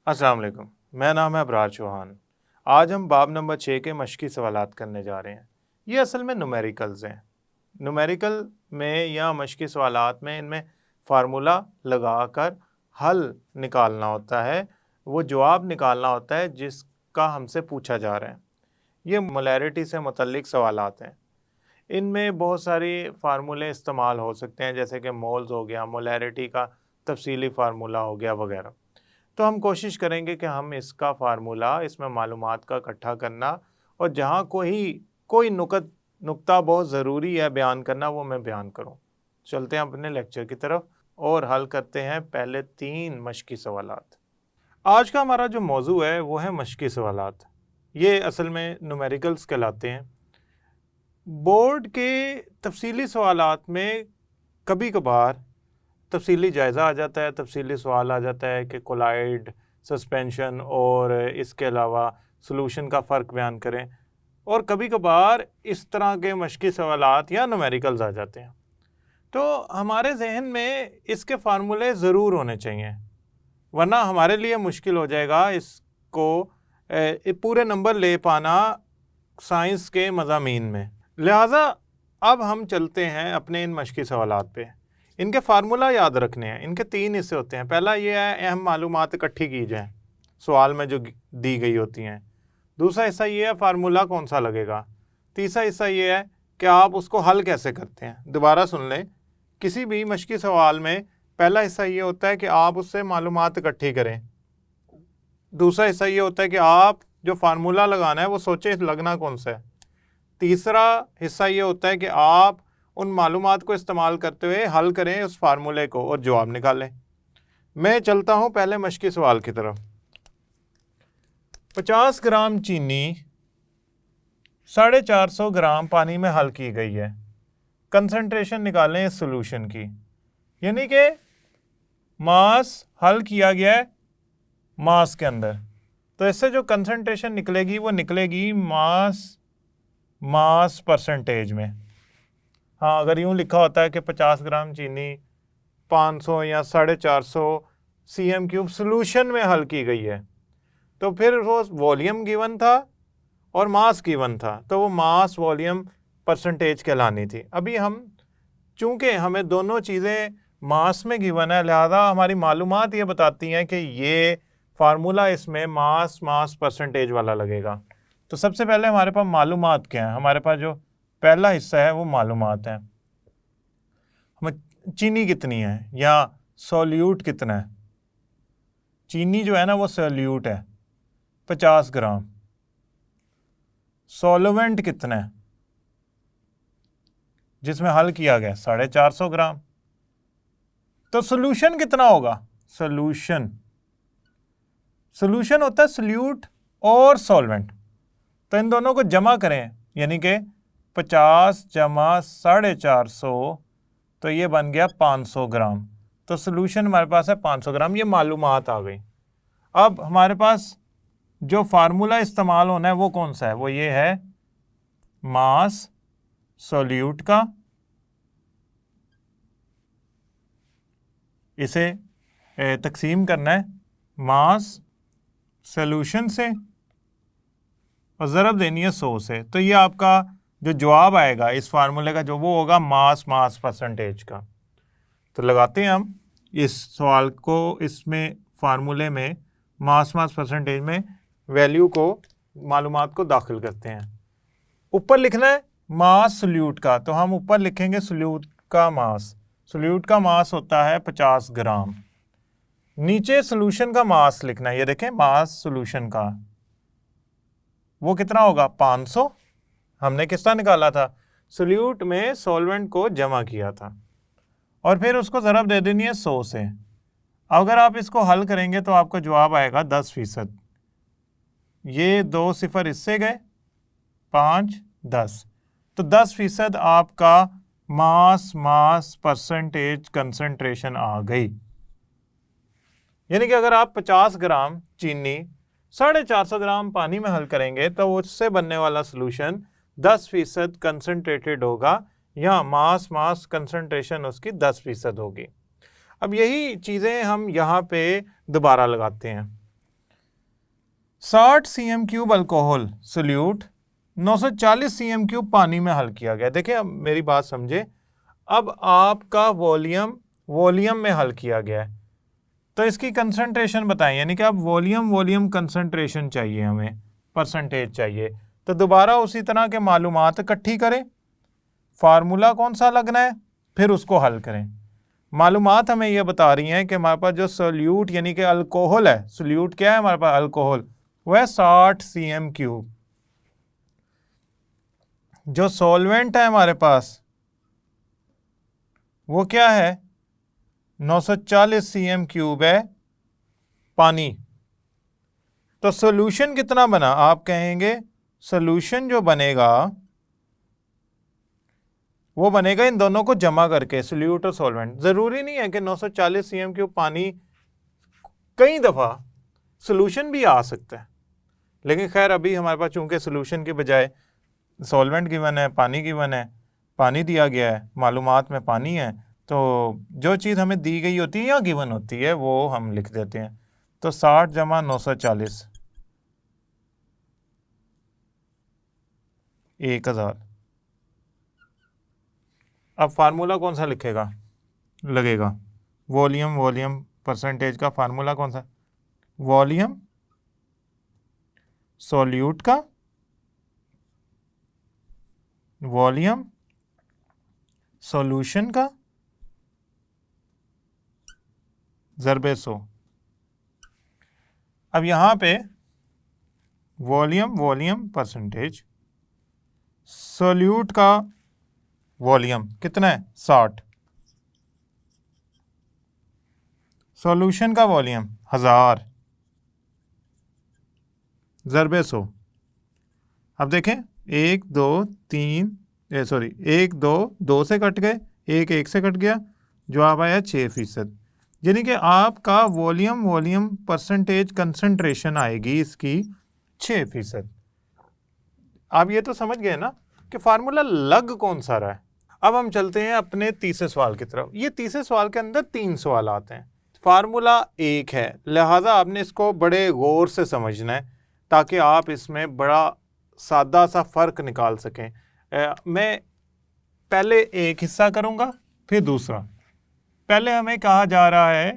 अस्सलाम वालेकुम। मेरा नाम है अबरार चौहान। आज हम बाब नंबर 6 के मश्की सवालात करने जा रहे हैं। ये असल में न्यूमेरिकल्स हैं। न्यूमेरिकल में या मश्की सवालात में इनमें फार्मूला लगाकर हल निकालना होता है, वो जवाब निकालना होता है जिसका हमसे पूछा जा रहा है। ये मोलैरिटी से मुतल्लिक सवालात हैं। इनमें बहुत सारे फार्मूले इस्तेमाल हो सकते हैं, जैसे कि मोल्स हो गया, मोलैरिटी का तफसीली फार्मूला हो गया वगैरह। तो हम कोशिश करेंगे कि हम इसका फार्मूला, इसमें मालूमात का इकट्ठा करना और जहाँ कोई नुक्ता बहुत ज़रूरी है बयान करना, वो मैं बयान करूँ। चलते हैं अपने लेक्चर की तरफ और हल करते हैं पहले 3 मश्की सवालात। आज का हमारा जो मौजू है वो है मश्की सवालात। ये असल में न्यूमेरिकल्स कहलाते हैं। बोर्ड के तफसीली सवालात में कभी कभार तफसीली जायज़ा आ जाता है, तफसीली सवाल आ जाता है कि कोलाइड, सस्पेंशन और इसके अलावा सॉल्यूशन का फ़र्क बयान करें, और कभी कभार इस तरह के मश्की सवालात या न्यूमेरिकल्स आ जाते हैं। तो हमारे जहन में इसके फार्मूले ज़रूर होने चाहिए, वरना हमारे लिए मुश्किल हो जाएगा इसको पूरे नंबर ले पाना साइंस के मज़ामीन में। लिहाजा अब हम चलते हैं अपने इन मश्की सवालात पे। इनके फार्मूला याद रखने हैं। इनके 3 हिस्से होते हैं। पहला ये है अहम मालूमात इकट्ठी की जाए सवाल में जो दी गई होती हैं। दूसरा हिस्सा ये है फार्मूला कौन सा लगेगा। तीसरा हिस्सा ये है कि आप उसको हल कैसे करते हैं। दोबारा सुन लें, किसी भी मश्की सवाल में पहला हिस्सा ये होता है कि आप उससे मालूमात इकट्ठी करें। दूसरा हिस्सा ये होता है कि आप जो फार्मूला लगाना है वो सोचें लगना कौन सा है। तीसरा हिस्सा ये होता है कि आप उन मालूमात को इस्तेमाल करते हुए हल करें उस फार्मूले को और जवाब निकालें। मैं चलता हूं पहले मश्की सवाल की तरफ। 50 ग्राम चीनी 450 ग्राम पानी में हल की गई है। कंसंट्रेशन निकालें इस सॉल्यूशन की। यानी कि मास हल किया गया है मास के अंदर, तो इससे जो कंसंट्रेशन निकलेगी वो निकलेगी मास परसेंटेज में। हाँ, अगर यूँ लिखा होता है कि 50 ग्राम चीनी 500 या 450 cm³ सॉल्यूशन में हल की गई है, तो फिर वो वॉल्यूम गिवन था और मास गिवन था, तो वो मास वॉल्यूम परसेंटेज कहलानी थी। अभी हम चूँकि हमें दोनों चीज़ें मास में गिवन है, लिहाजा हमारी मालूमात ये बताती हैं कि ये फार्मूला इसमें मास परसेंटेज वाला लगेगा। तो सबसे पहले हमारे पास मालूमात क्या है। हमारे पास जो पहला हिस्सा है वो मालूमात है। हमें चीनी कितनी है या सॉल्यूट कितना है। चीनी जो है ना वो सॉल्यूट है 50 ग्राम। सॉल्वेंट कितना है जिसमें हल किया गया 450 ग्राम। तो सॉल्यूशन कितना होगा। सॉल्यूशन होता है सॉल्यूट और सॉल्वेंट, तो इन दोनों को जमा करें, यानी कि 50 जमा 450, तो ये बन गया 500 ग्राम। तो सॉल्यूशन हमारे पास है 500 ग्राम। ये मालूमात आ गई। अब हमारे पास जो फार्मूला इस्तेमाल होना है वो कौन सा है, वो ये है मास सॉल्यूट का। इसे तकसीम करना है मास सॉल्यूशन से और ज़रब देनी है 100 से। तो ये आपका जो जवाब आएगा इस फार्मूले का, जो वो होगा मास परसेंटेज का। तो लगाते हैं हम इस सवाल को, इसमें फार्मूले में मास परसेंटेज में वैल्यू को, मालूमात को दाखिल करते हैं। ऊपर लिखना है मास सॉल्यूट का, तो हम ऊपर लिखेंगे सॉल्यूट का मास। सॉल्यूट का मास होता है 50 ग्राम। नीचे सॉल्यूशन का मास लिखना है। ये देखें मास सॉल्यूशन का वो कितना होगा 500। हमने किस तरह निकाला था, सॉल्यूट में सॉल्वेंट को जमा किया था और फिर उसको ज़रब दे देनी है 100 से। अगर आप इसको हल करेंगे तो आपको जवाब आएगा 10%। ये 2 सिफर इससे गए, 5 10, तो 10% आपका मास परसेंटेज कंसंट्रेशन आ गई। यानी कि अगर आप 50 ग्राम चीनी 450 ग्राम पानी में हल करेंगे तो उससे बनने वाला सॉल्यूशन 10% कंसंट्रेटेड होगा, या मास कंसंट्रेशन उसकी 10% होगी। अब यही चीज़ें हम यहाँ पे दोबारा लगाते हैं। 60 cm³ अल्कोहल सोल्यूट 940 cm³ पानी में हल किया गया। देखिए अब मेरी बात समझे, अब आपका वॉल्यूम में हल किया गया है, तो इसकी कंसंट्रेशन बताएं, यानी कि अब वॉल्यूम कंसंट्रेशन चाहिए, हमें परसेंटेज चाहिए। तो दोबारा उसी तरह के मालूमात इकट्ठी करें, फार्मूला कौन सा लगना है, फिर उसको हल करें। मालूमात हमें यह बता रही हैं कि हमारे पास जो सोल्यूट यानी कि अल्कोहल है, सोल्यूट क्या है हमारे पास, अल्कोहल, वह है 60 cm³। जो सॉल्वेंट है हमारे पास वो क्या है, 940 cm³ है पानी। तो सोल्यूशन कितना बना, आप कहेंगे सोल्यूशन जो बनेगा वो बनेगा इन दोनों को जमा करके, सोल्यूट और सॉल्वेंट। जरूरी नहीं है कि 940 cm³ पानी, कई दफा सोल्यूशन भी आ सकता है, लेकिन खैर अभी हमारे पास चूंकि सोल्यूशन के बजाय सॉल्वेंट गिवन है, पानी गिवन है, पानी दिया गया है, मालूमात में पानी है, तो जो चीज़ हमें दी गई होती है या गिवन होती है वो हम लिख देते हैं। तो 60 जमा 940 1000। अब फार्मूला कौन सा लगेगा, वॉल्यूम परसेंटेज का फार्मूला कौन सा, वॉल्यूम सॉल्यूट का, वॉल्यूम सॉल्यूशन का ज़रबे 100। अब यहां पे वॉल्यूम परसेंटेज, सॉल्यूट का वॉल्यूम कितना है 60, सॉल्यूशन का वॉल्यूम 1000 ज़रबे 100। अब देखें 1 2 3 1 2 2 से कट गए, 1 से कट गया, जवाब आया 6%। यानी कि आपका वॉल्यूम परसेंटेज कंसंट्रेशन आएगी इसकी 6%। आप ये तो समझ गए ना कि फार्मूला लग कौन सा रहा है। अब हम चलते हैं अपने तीसरे सवाल की तरफ। ये तीसरे सवाल के अंदर 3 सवाल आते हैं, फार्मूला एक है, लिहाजा आपने इसको बड़े गौर से समझना है ताकि आप इसमें बड़ा सादा सा फ़र्क निकाल सकें। मैं पहले एक हिस्सा करूंगा फिर दूसरा। पहले हमें कहा जा रहा है,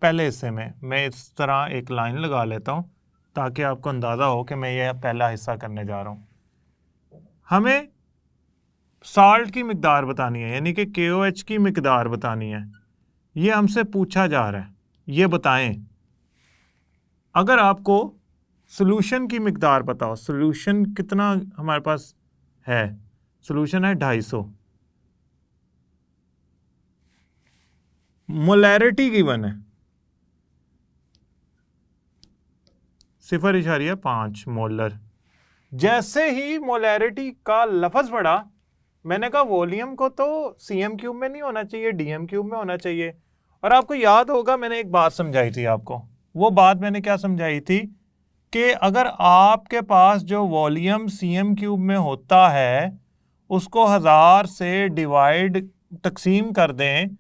पहले हिस्से में मैं इस तरह एक लाइन लगा लेता हूं ताकि आपको अंदाज़ा हो कि मैं ये पहला हिस्सा करने जा रहा हूं। हमें साल्ट की मिकदार बतानी है, यानी कि KOH की मिकदार बतानी है। ये हमसे पूछा जा रहा है, ये बताएं। अगर आपको सोल्यूशन की मिकदार बताओ, सोल्यूशन कितना हमारे पास है, सोल्यूशन है 250, मोलैरिटी गिवन है 0.5 मोलर। जैसे ही मोलैरिटी का लफ्ज़ पड़ा, मैंने कहा वॉल्यूम को तो cm³ में नहीं होना चाहिए, dm³ में होना चाहिए। और आपको याद होगा मैंने एक बात समझाई थी आपको, वो बात मैंने क्या समझाई थी कि अगर आपके पास जो वॉल्यूम cm³ में होता है उसको 1000 से तकसीम कर दें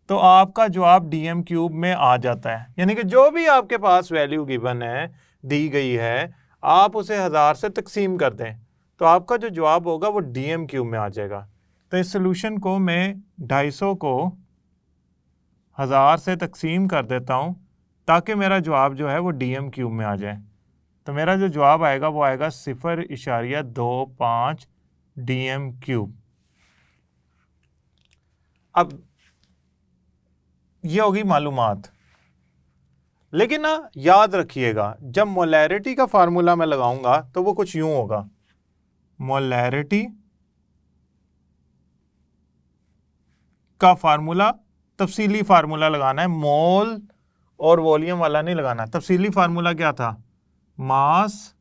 तो आपका जवाब dm³ में आ जाता है। यानी कि जो भी आपके पास वैल्यू गिवन है, दी गई है, आप उसे 1000 से तकसीम कर दें तो आपका जो जवाब होगा वो dm³ में आ जाएगा। तो इस सोल्यूशन को मैं 250 को 1000 से तकसीम कर देता हूं ताकि मेरा जवाब जो है वो dm³ में आ जाए। तो मेरा जो जवाब आएगा वो आएगा 0.25 dm³। अब ये होगी मालूमात, लेकिन ना याद रखिएगा जब मोलैरिटी का फार्मूला मैं लगाऊंगा तो वो कुछ यूं होगा, मोलैरिटी का फार्मूला, तफसीली फार्मूला लगाना है, मोल और वॉल्यूम वाला नहीं लगाना। तफसीली फार्मूला क्या था, मास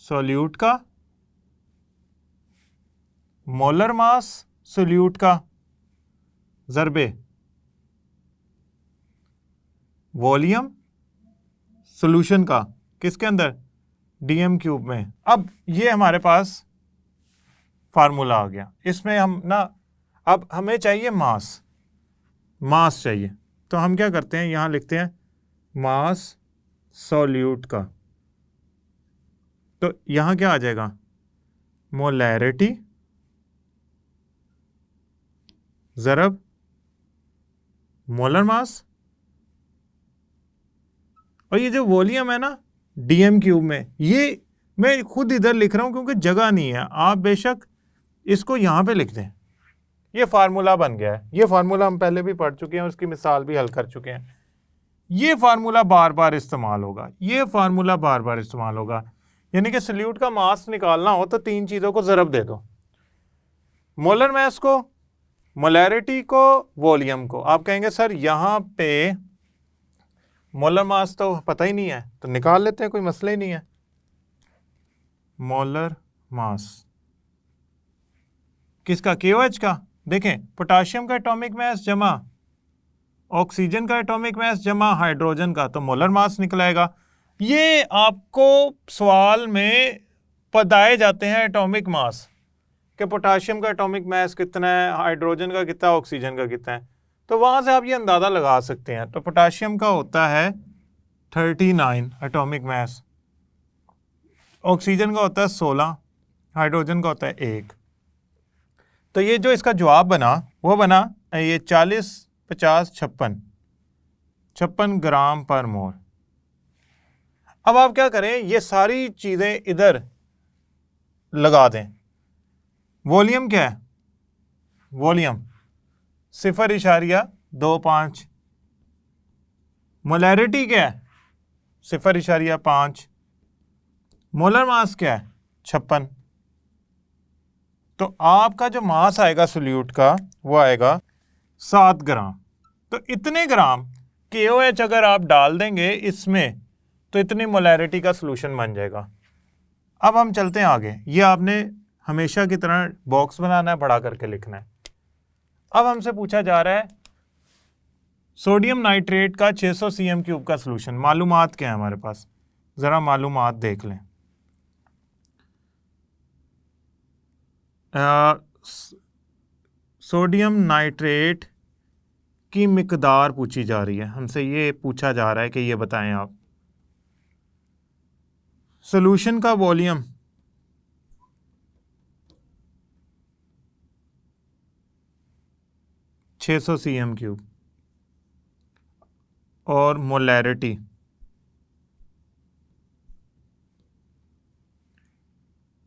सोल्यूट का, मोलर मास सोल्यूट का ज़रबे वॉल्यूम सोल्यूशन का, किसके अंदर, dm³ में। अब ये हमारे पास फार्मूला आ गया। इसमें हम ना, अब हमें चाहिए मास चाहिए, तो हम क्या करते हैं, यहाँ लिखते हैं मास सोल्यूट का। तो यहाँ क्या आ जाएगा, मोलैरिटी ज़रब मोलर मास, और ये जो वॉल्यूम है ना डीएम क्यूब में, ये मैं खुद इधर लिख रहा हूं क्योंकि जगह नहीं है, आप बेशक इसको यहाँ पे लिख दें। ये फार्मूला बन गया है, ये फार्मूला हम पहले भी पढ़ चुके हैं, उसकी मिसाल भी हल कर चुके हैं। ये फार्मूला बार बार इस्तेमाल होगा, ये फार्मूला बार बार इस्तेमाल होगा। यानी कि सल्यूट का मास निकालना हो तो तीन चीज़ों को ज़रब दे दो, मोलर मास को, मोलैरिटी को, वॉल्यूम को। आप कहेंगे सर यहाँ पे मोलर मास तो पता ही नहीं है, तो निकाल लेते हैं, कोई मसला ही नहीं है। मोलर मास किसका, KOH का। देखें, पोटाशियम का एटॉमिक मास जमा ऑक्सीजन का एटॉमिक मास जमा हाइड्रोजन का, तो मोलर मास निकलेगा। ये आपको सवाल में बताए जाते हैं एटॉमिक मास, कि पोटाशियम का एटॉमिक मास कितना है, हाइड्रोजन का कितना है, ऑक्सीजन का कितना है, तो वहाँ से आप ये अंदाज़ा लगा सकते हैं। तो पोटाशियम का होता है 39 एटॉमिक मास, ऑक्सीजन का होता है 16, हाइड्रोजन का होता है 1। तो ये जो इसका जवाब बना वो बना ये 40, 50, 56 ग्राम पर मोल। अब आप क्या करें, ये सारी चीज़ें इधर लगा दें। वॉल्यूम क्या है, वॉल्यूम 0.25, मोलैरिटी क्या है 0.5, मोलर मास क्या है 56। तो आपका जो मास आएगा सोल्यूट का वो आएगा 7 ग्राम। तो इतने ग्राम KOH अगर आप डाल देंगे इसमें तो इतनी मोलैरिटी का सोल्यूशन बन जाएगा। अब हम चलते हैं आगे, ये आपने हमेशा की तरह बॉक्स बनाना है, बड़ा करके लिखना है। अब हमसे पूछा जा रहा है सोडियम नाइट्रेट का 600 cm³ का सोल्यूशन। मालूमात क्या है हमारे पास, ज़रा मालूमात देख लें। सोडियम नाइट्रेट की मिकदार पूछी जा रही है हमसे, ये पूछा जा रहा है कि ये बताएं आप। सॉल्यूशन का वॉल्यूम 600 cm³ और मोलैरिटी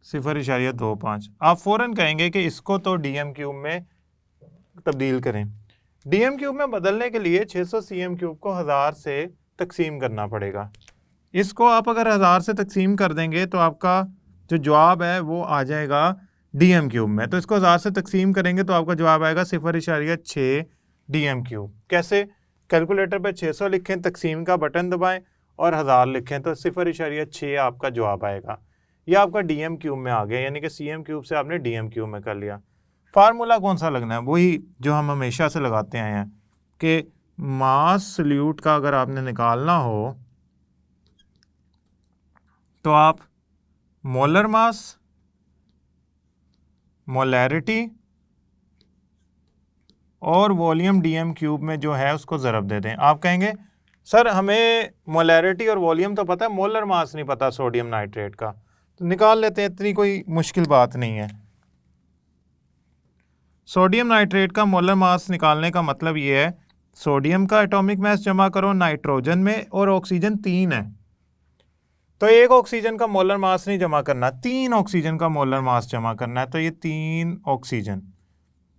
0.25। आप फौरन कहेंगे कि इसको तो DM³ में तब्दील करें। DM³ में बदलने के लिए 600 cm³ को 1000 से तकसीम करना पड़ेगा। इसको आप अगर 1000 से तकसीम कर देंगे तो आपका जो जवाब है वो आ जाएगा DM³ में। तो इसको 1000 से तकसीम करेंगे तो आपका जवाब आएगा 0.6 DM³। कैसे, कैलकुलेटर पे 600 लिखें, तकसीम का बटन दबाएं और 1000 लिखें तो 0.6 आपका जवाब आएगा। यह आपका DM³ में आ गया, यानी कि CM³ से आपने DM³ में कर लिया। फार्मूला कौन सा लगना है, वही जो हम हमेशा से लगाते आए हैं कि मास सल्यूट का अगर आपने निकालना हो तो आप मोलर मास, मोलैरिटी और वॉल्यूम DM³ में जो है उसको ज़रब दे दें। आप कहेंगे सर हमें मोलैरिटी और वॉल्यूम तो पता है, मोलर मास नहीं पता सोडियम नाइट्रेट का, तो निकाल लेते हैं, इतनी कोई मुश्किल बात नहीं है। सोडियम नाइट्रेट का मोलर मास निकालने का मतलब ये है, सोडियम का एटॉमिक मास जमा करो नाइट्रोजन में, और ऑक्सीजन 3 है तो एक ऑक्सीजन का मोलर मास नहीं जमा करना, 3 ऑक्सीजन का मोलर मास जमा करना है। तो ये 3 ऑक्सीजन,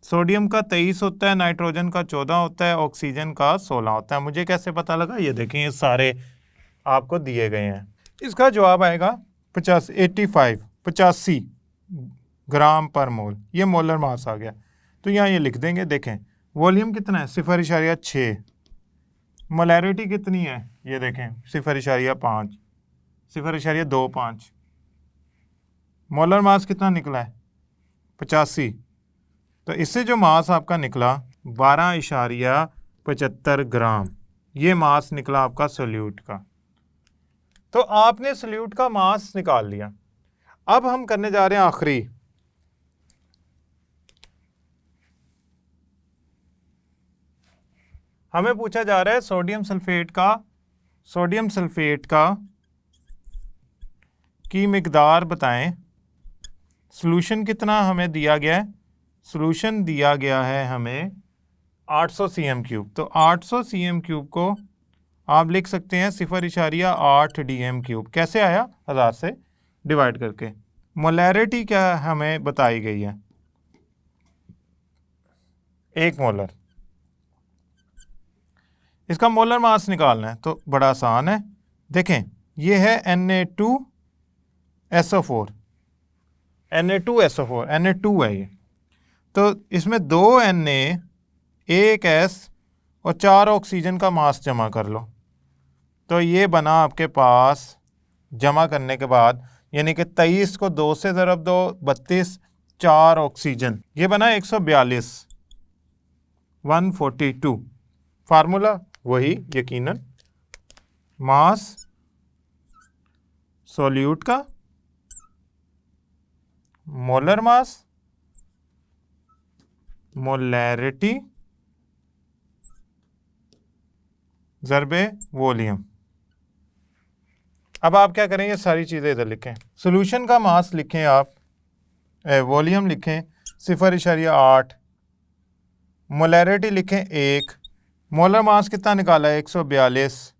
सोडियम का 23 होता है, नाइट्रोजन का 14 होता है, ऑक्सीजन का 16 होता है। मुझे कैसे पता लगा, ये देखें ये सारे आपको दिए गए हैं। इसका जवाब आएगा 85 ग्राम पर मोल, ये मोलर मास आ गया। तो यहाँ ये लिख देंगे। देखें वॉल्यूम कितना है 0.6, मोलैरिटी कितनी है ये देखें 0.5, 0.25, मोलर मास कितना निकला है 85। तो इससे जो मास आपका निकला 12.75 ग्राम, ये मास निकला आपका सोल्यूट का। तो आपने सोल्यूट का मास निकाल लिया। अब हम करने जा रहे हैं आखिरी, हमें पूछा जा रहा है सोडियम सल्फेट का की मिकदार बताएं। सॉल्यूशन कितना हमें दिया गया है? सॉल्यूशन दिया गया है हमें 800 cm3। तो 800 cm3 को आप लिख सकते हैं 0.8 dm3। कैसे आया? 1000 से डिवाइड करके। मोलैरिटी क्या हमें बताई गई है? 1 मोलर। इसका मोलर मास निकालना है तो बड़ा आसान है। देखें, ये है Na2SO4, Na2SO4, Na2 है ये। तो इसमें 2 Na, 1 S और 4 ऑक्सीजन का मास जमा कर लो। तो ये बना आपके पास, जमा करने के बाद, यानी कि 23 को 2 से ज़रब दो, 32, 4 ऑक्सीजन, ये बना 142, 142। फार्मूला वही यकीनन, मास सॉल्यूट का मोलर मास, मोलैरिटी ज़रबे वॉल्यूम। अब आप क्या करेंगे? सारी चीज़ें इधर लिखें। सॉल्यूशन का मास लिखें आप, वॉल्यूम लिखें 0.8, मोलैरिटी लिखें 1, मोलर मास कितना निकाला है? 142।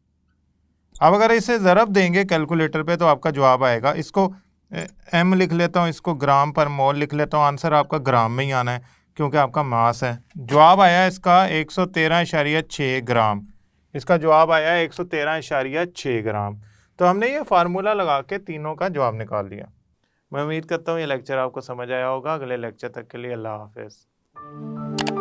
अब अगर इसे ज़रब देंगे कैलकुलेटर पे तो आपका जवाब आएगा। इसको एम लिख लेता हूँ, इसको ग्राम पर मोल लिख लेता हूँ। आंसर आपका ग्राम में ही आना है क्योंकि आपका मास है। जवाब आया इसका 113.6 ग्राम। इसका जवाब आया 113.6 ग्राम। तो हमने ये फार्मूला लगा के तीनों का जवाब निकाल लिया। मैं उम्मीद करता हूँ ये लेक्चर आपको समझ आया होगा। अगले लेक्चर तक के लिए अल्लाह हाफिज़।